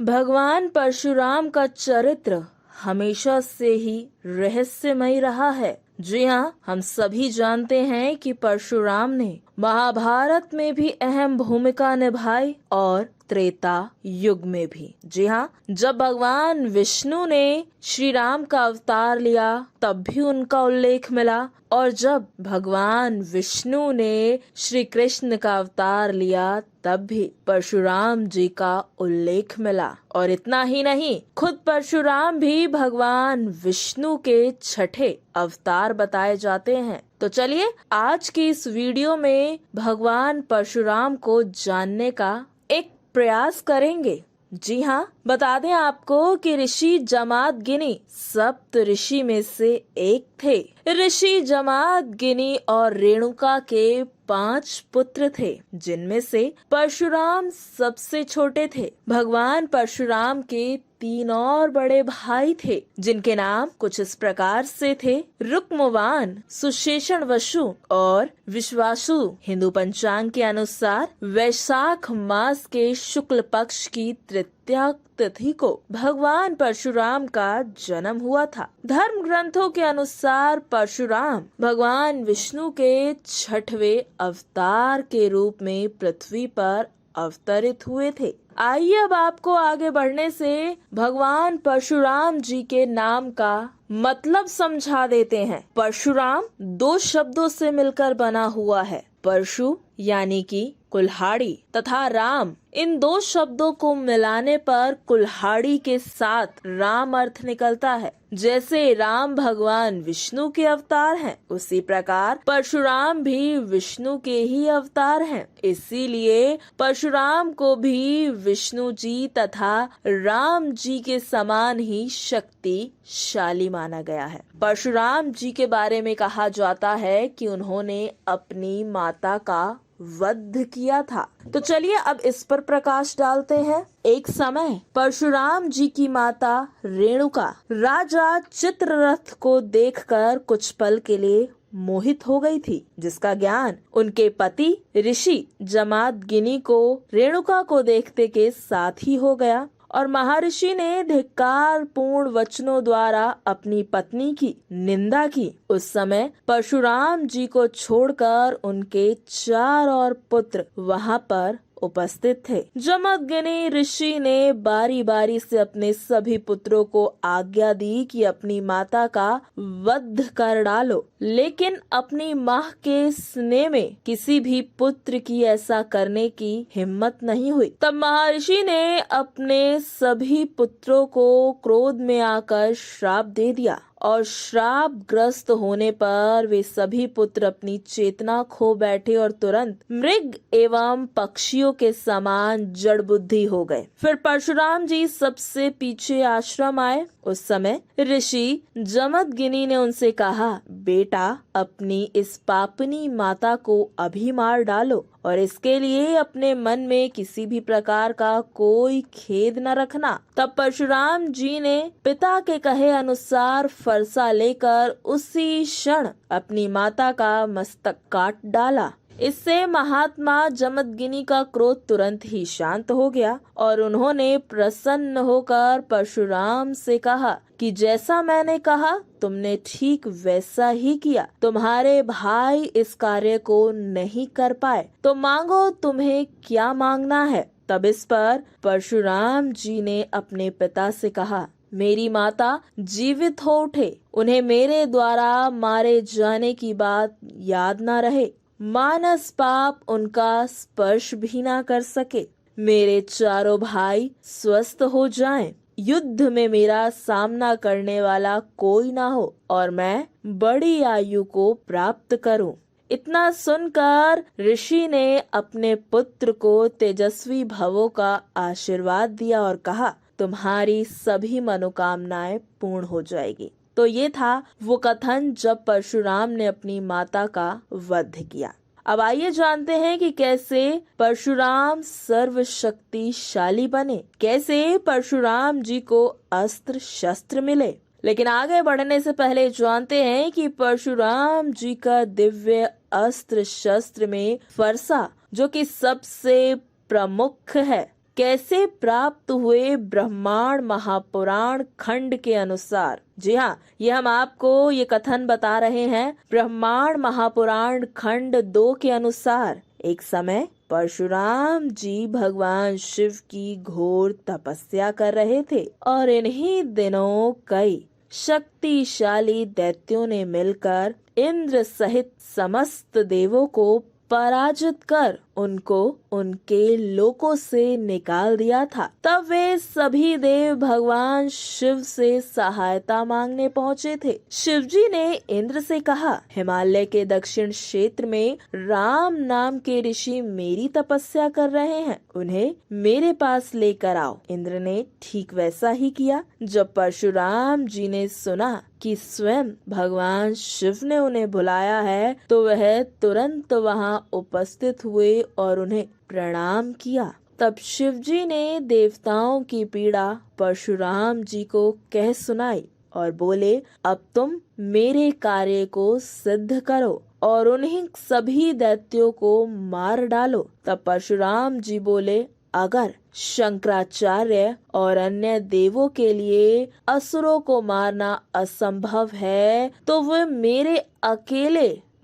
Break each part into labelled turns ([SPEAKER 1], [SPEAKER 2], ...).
[SPEAKER 1] भगवान परशुराम का चरित्र हमेशा से ही रहस्यमय रहा है। जी हाँ, हम सभी जानते हैं कि परशुराम ने महाभारत में भी अहम भूमिका निभाई और त्रेता युग में भी। जी हाँ, जब भगवान विष्णु ने श्री राम का अवतार लिया तब भी उनका उल्लेख मिला, और जब भगवान विष्णु ने श्री कृष्ण का अवतार लिया तब भी परशुराम जी का उल्लेख मिला। और इतना ही नहीं, खुद परशुराम भी भगवान विष्णु के छठे अवतार बताए जाते हैं। तो चलिए आज की इस वीडियो में भगवान परशुराम को जानने का एक प्रयास करेंगे। जी हाँ, बता दें आपको कि ऋषि जमदग्नि सप्त ऋषि में से एक थे। ऋषि जमदग्नि और रेणुका के 5 पुत्र थे, जिनमें से परशुराम सबसे छोटे थे। भगवान परशुराम के 3 और बड़े भाई थे, जिनके नाम कुछ इस प्रकार से थे: रुक्मवान, सुशेषण वसु और विश्वासु। हिंदू पंचांग के अनुसार वैशाख मास के शुक्ल पक्ष की तृतीया तिथि को भगवान परशुराम का जन्म हुआ था। धर्म ग्रंथों के अनुसार परशुराम भगवान विष्णु के 6वें अवतार के रूप में पृथ्वी पर अवतरित हुए थे। आइए अब आपको आगे बढ़ने से भगवान परशुराम जी के नाम का मतलब समझा देते हैं। परशुराम 2 शब्दों से मिलकर बना हुआ है। परशु यानी कि कुल्हाड़ी तथा राम, इन 2 शब्दों को मिलाने पर कुल्हाड़ी के साथ राम अर्थ निकलता है। जैसे राम भगवान विष्णु के अवतार हैं, उसी प्रकार परशुराम भी विष्णु के ही अवतार हैं। इसीलिए परशुराम को भी विष्णु जी तथा राम जी के समान ही शक्तिशाली माना गया है। परशुराम जी के बारे में कहा जाता है कि उन्होंने अपनी माता का वध किया था। तो चलिए अब इस पर प्रकाश डालते हैं। एक समय परशुराम जी की माता रेणुका राजा चित्ररथ को देखकर कुछ पल के लिए मोहित हो गई थी, जिसका ज्ञान उनके पति ऋषि जमदग्नि को रेणुका को देखते के साथ ही हो गया, और महर्षि ने धिक्कार पूर्ण वचनों द्वारा अपनी पत्नी की निंदा की। उस समय परशुराम जी को छोड़कर उनके 4 और पुत्र वहां पर उपस्थित थे। जमदग्नि ऋषि ने बारी बारी से अपने सभी पुत्रों को आज्ञा दी कि अपनी माता का वध कर डालो, लेकिन अपनी मां के स्नेह में किसी भी पुत्र की ऐसा करने की हिम्मत नहीं हुई। तब महर्षि ने अपने सभी पुत्रों को क्रोध में आकर श्राप दे दिया, और श्राप ग्रस्त होने पर वे सभी पुत्र अपनी चेतना खो बैठे और तुरंत मृग एवं पक्षियों के समान जड़ बुद्धि हो गए। फिर परशुराम जी सबसे पीछे आश्रम आए। उस समय ऋषि जमदग्नि ने उनसे कहा, बेटा, अपनी इस पापनी माता को अभी मार डालो, और इसके लिए अपने मन में किसी भी प्रकार का कोई खेद न रखना। तब परशुराम जी ने पिता के कहे अनुसार फरसा लेकर उसी क्षण अपनी माता का मस्तक काट डाला। इससे महात्मा जमदग्नि का क्रोध तुरंत ही शांत हो गया, और उन्होंने प्रसन्न होकर परशुराम से कहा कि जैसा मैंने कहा तुमने ठीक वैसा ही किया। तुम्हारे भाई इस कार्य को नहीं कर पाए, तो मांगो तुम्हें क्या मांगना है। तब इस पर परशुराम जी ने अपने पिता से कहा, मेरी माता जीवित हो उठे, उन्हें मेरे द्वारा मारे जाने की बात याद न रहे, मानस पाप उनका स्पर्श भी ना कर सके, मेरे 4 भाई स्वस्थ हो जाएं, युद्ध में मेरा सामना करने वाला कोई ना हो, और मैं बड़ी आयु को प्राप्त करूं। इतना सुनकर ऋषि ने अपने पुत्र को तेजस्वी भवों का आशीर्वाद दिया और कहा, तुम्हारी सभी मनोकामनाएं पूर्ण हो जाएगी। तो ये था वो कथन जब परशुराम ने अपनी माता का वध किया। अब आइए जानते हैं कि कैसे परशुराम सर्वशक्तिशाली बने, कैसे परशुराम जी को अस्त्र शस्त्र मिले। लेकिन आगे बढ़ने से पहले जानते हैं कि परशुराम जी का दिव्य अस्त्र शस्त्र में फरसा, जो कि सबसे प्रमुख है, कैसे प्राप्त हुए ब्रह्मांड महापुराण खंड के अनुसार। जी हाँ, ये हम आपको ये कथन बता रहे हैं ब्रह्मांड महापुराण खंड 2 के अनुसार। एक समय परशुराम जी भगवान शिव की घोर तपस्या कर रहे थे और इन्हीं दिनों कई शक्तिशाली दैत्यों ने मिलकर इंद्र सहित समस्त देवों को पराजित कर उनको उनके लोकों से निकाल दिया था। तब वे सभी देव भगवान शिव से सहायता मांगने पहुँचे थे। शिवजी ने इंद्र से कहा, हिमालय के दक्षिण क्षेत्र में राम नाम के ऋषि मेरी तपस्या कर रहे हैं, उन्हें मेरे पास लेकर आओ। इंद्र ने ठीक वैसा ही किया। जब परशुराम जी ने सुना कि स्वयं भगवान शिव ने उन्हें बुलाया है, तो वह तुरंत वहां उपस्थित हुए और उन्हें प्रणाम किया। तब शिवजी ने देवताओं की पीड़ा परशुराम जी को कह सुनाई और बोले, अब तुम मेरे कार्य को सिद्ध करो और उन्हीं सभी दैत्यों को मार डालो। तब परशुराम जी बोले, अगर शंकराचार्य और अन्य देवों के लिए असुरों को मारना असंभव है, तो वे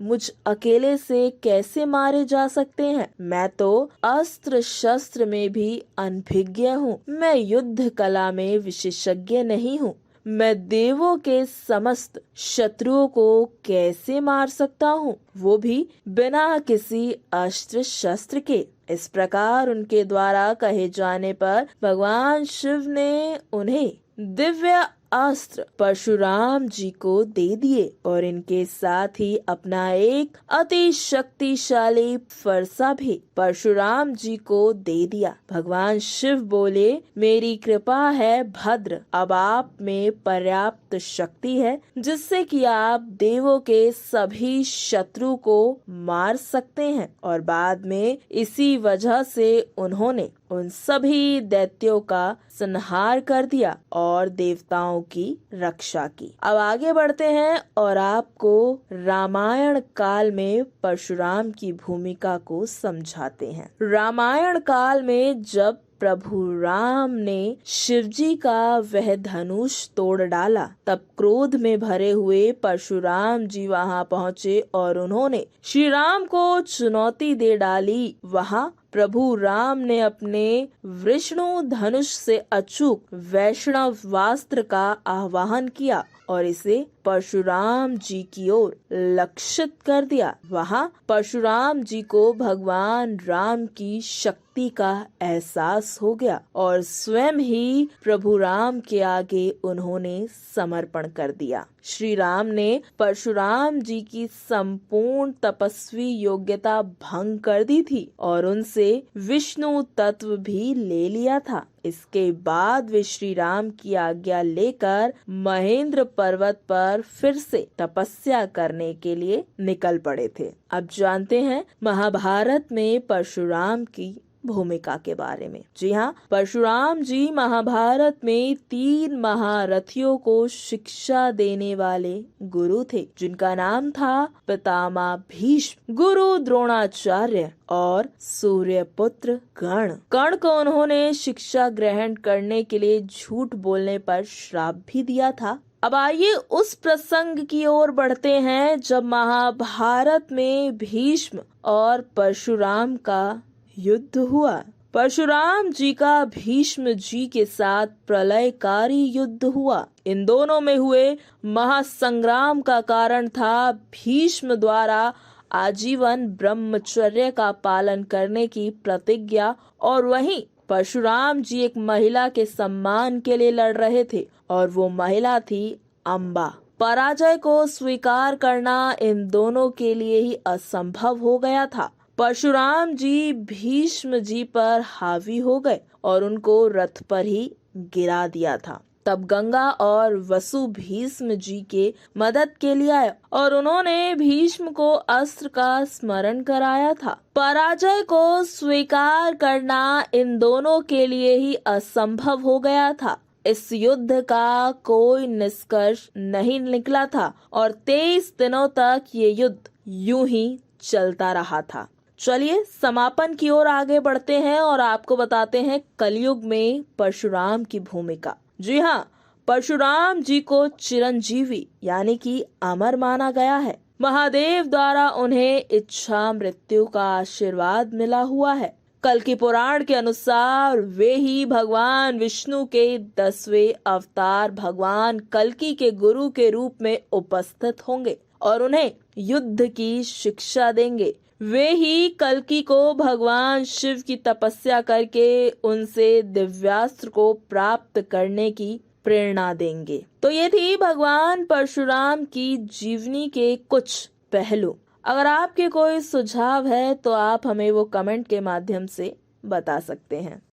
[SPEAKER 1] मुझ अकेले से कैसे मारे जा सकते हैं। मैं तो अस्त्र शस्त्र में भी अनभिज्ञ हूँ, मैं युद्ध कला में विशेषज्ञ नहीं हूँ। मैं देवों के समस्त शत्रुओं को कैसे मार सकता हूँ, वो भी बिना किसी अस्त्र शस्त्र के। इस प्रकार उनके द्वारा कहे जाने पर भगवान शिव ने उन्हें दिव्य अस्त्र परशुराम जी को दे दिए और इनके साथ ही अपना एक अति शक्तिशाली फरसा भी परशुराम जी को दे दिया। भगवान शिव बोले, मेरी कृपा है भद्र, अब आप में पर्याप्त शक्ति है जिससे कि आप देवों के सभी शत्रु को मार सकते हैं। और बाद में इसी वजह से उन्होंने उन सभी दैत्यों का संहार कर दिया और देवताओं की रक्षा की। अब आगे बढ़ते हैं और आपको रामायण काल में परशुराम की भूमिका को समझाते हैं। रामायण काल में जब प्रभु राम ने शिवजी का वह धनुष तोड़ डाला, तब क्रोध में भरे हुए परशुराम जी वहां पहुंचे और उन्होंने श्री राम को चुनौती दे डाली। वहां प्रभु राम ने अपने विष्णु धनुष से अचूक वैष्णवास्त्र का आह्वान किया और इसे परशुराम जी की ओर लक्षित कर दिया। वहां परशुराम जी को भगवान राम की शक्ति का एहसास हो गया और स्वयं ही प्रभु राम के आगे उन्होंने समर्पण कर दिया। श्री राम ने परशुराम जी की संपूर्ण तपस्वी योग्यता भंग कर दी थी और उनसे विष्णु तत्व भी ले लिया था। इसके बाद वे श्री राम की आज्ञा लेकर महेंद्र पर्वत पर फिर से तपस्या करने के लिए निकल पड़े थे। अब जानते हैं महाभारत में परशुराम की भूमिका के बारे में। जी हाँ, परशुराम जी महाभारत में 3 महारथियों को शिक्षा देने वाले गुरु थे, जिनका नाम था पितामह भीष्म, गुरु द्रोणाचार्य और सूर्यपुत्र कर्ण को उन्होंने शिक्षा ग्रहण करने के लिए झूठ बोलने पर श्राप भी दिया था। अब आइए उस प्रसंग की ओर बढ़ते हैं जब महाभारत में भीष्म और परशुराम का युद्ध हुआ। परशुराम जी का भीष्म जी के साथ प्रलयकारी युद्ध हुआ। इन दोनों में हुए महासंग्राम का कारण था भीष्म द्वारा आजीवन ब्रह्मचर्य का पालन करने की प्रतिज्ञा, और वहीं परशुराम जी एक महिला के सम्मान के लिए लड़ रहे थे और वो महिला थी अम्बा। पराजय को स्वीकार करना इन दोनों के लिए ही असंभव हो गया था। परशुराम जी भीष्म जी पर हावी हो गए और उनको रथ पर ही गिरा दिया था। तब गंगा और वसु भीष्म जी के मदद के लिए आए और उन्होंने भीष्म को अस्त्र का स्मरण कराया था। पराजय को स्वीकार करना इन दोनों के लिए ही असंभव हो गया था। इस युद्ध का कोई निष्कर्ष नहीं निकला था और 23 दिनों तक ये युद्ध यूं ही चलता रहा था। चलिए समापन की ओर आगे बढ़ते हैं और आपको बताते हैं कलयुग में परशुराम की भूमिका। जी हाँ, परशुराम जी को चिरंजीवी यानी कि अमर माना गया है। महादेव द्वारा उन्हें इच्छा मृत्यु का आशीर्वाद मिला हुआ है। कल्कि पुराण के अनुसार वे ही भगवान विष्णु के 10वें अवतार भगवान कल्कि के गुरु के रूप में उपस्थित होंगे और उन्हें युद्ध की शिक्षा देंगे। वे ही कल्कि को भगवान शिव की तपस्या करके उनसे दिव्यास्त्र को प्राप्त करने की प्रेरणा देंगे। तो ये थी भगवान परशुराम की जीवनी के कुछ पहलू। अगर आपके कोई सुझाव है तो आप हमें वो कमेंट के माध्यम से बता सकते हैं।